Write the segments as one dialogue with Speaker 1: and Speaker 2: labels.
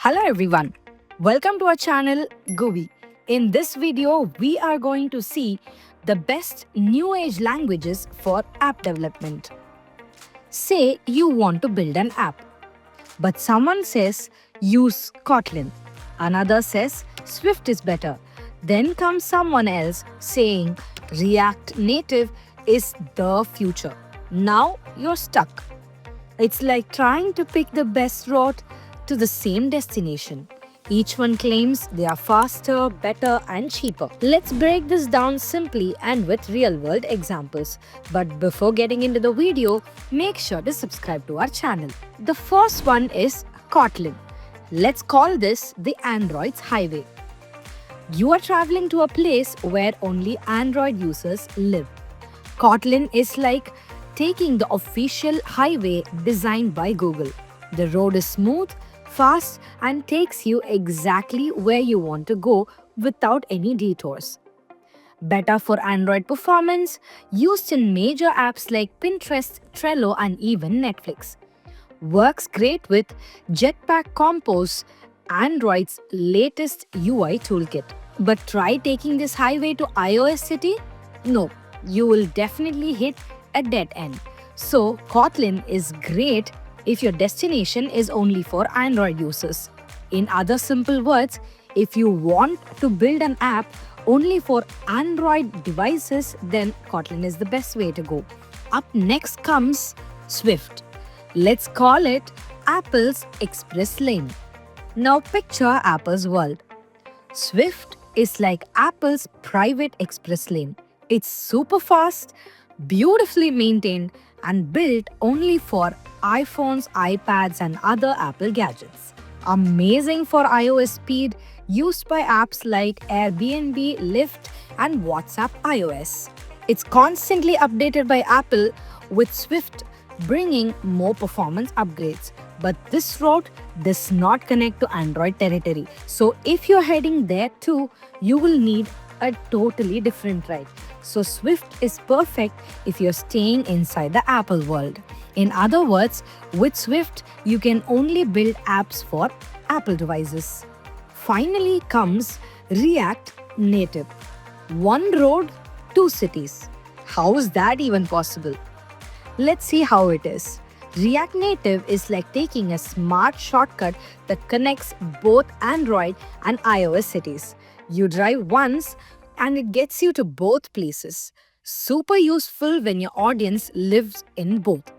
Speaker 1: Hello everyone, welcome to our channel Gooey. In this video, we are going to see the best new age languages for app development. Say you want to build an app, but someone says use Kotlin, another says Swift is better. Then comes someone else saying React Native is the future. Now you're stuck. It's like trying to pick the best route to the same destination. Each one claims they are faster, better, and cheaper. Let's break this down simply and with real-world examples. But before getting into the video, make sure to subscribe to our channel. The first one is Kotlin. Let's call this the Android's highway. You are traveling to a place where only Android users live. Kotlin is like taking the official highway designed by Google. The road is smooth, fast, and takes you exactly where you want to go without any detours. Better for Android performance, used in major apps like Pinterest, Trello, and even Netflix. Works great with Jetpack Compose, Android's latest UI toolkit. But try taking this highway to iOS City? No, you will definitely hit a dead end. So, Kotlin is great if your destination is only for Android users. In other simple words, if you want to build an app only for Android devices, then Kotlin is the best way to go. Up next comes Swift. Let's call it Apple's Express Lane. Now picture Apple's world. Swift is like Apple's private express lane. It's super fast, beautifully maintained, and built only for iPhones, iPads, and other Apple gadgets. Amazing for iOS speed, used by apps like Airbnb, Lyft, and WhatsApp iOS. It's constantly updated by Apple, with Swift bringing more performance upgrades. But this route does not connect to Android territory. So if you're heading there too, you will need a totally different ride. So Swift is perfect if you're staying inside the Apple world. In other words, with Swift, you can only build apps for Apple devices. Finally comes React Native. One road, two cities. How is that even possible? Let's see how it is. React Native is like taking a smart shortcut that connects both Android and iOS cities. You drive once and it gets you to both places. Super useful when your audience lives in both.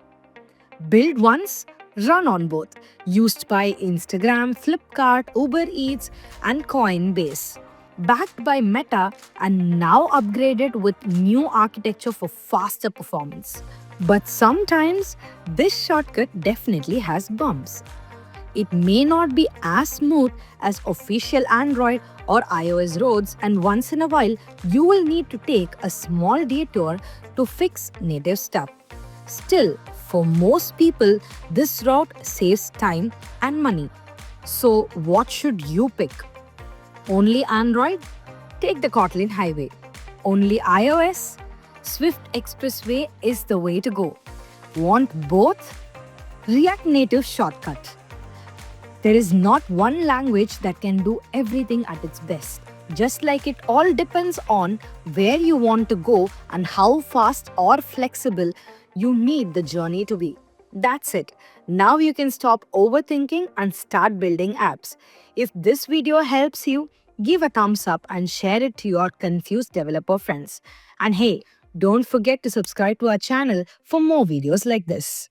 Speaker 1: Build once, run on both. Used by Instagram, Flipkart, Uber Eats, and Coinbase. Backed by Meta and now upgraded with new architecture for faster performance. But sometimes this shortcut definitely has bumps. It may not be as smooth as official Android or iOS roads, and once in a while you will need to take a small detour to fix native stuff. Still, for most people, this route saves time and money. So what should you pick? Only Android? Take the Kotlin Highway. Only iOS? Swift Expressway is the way to go. Want both? React Native shortcut. There is not one language that can do everything at its best. Just like it all depends on where you want to go and how fast or flexible you need the journey to be. That's it. Now you can stop overthinking and start building apps. If this video helps you, give a thumbs up and share it to your confused developer friends. And hey, don't forget to subscribe to our channel for more videos like this.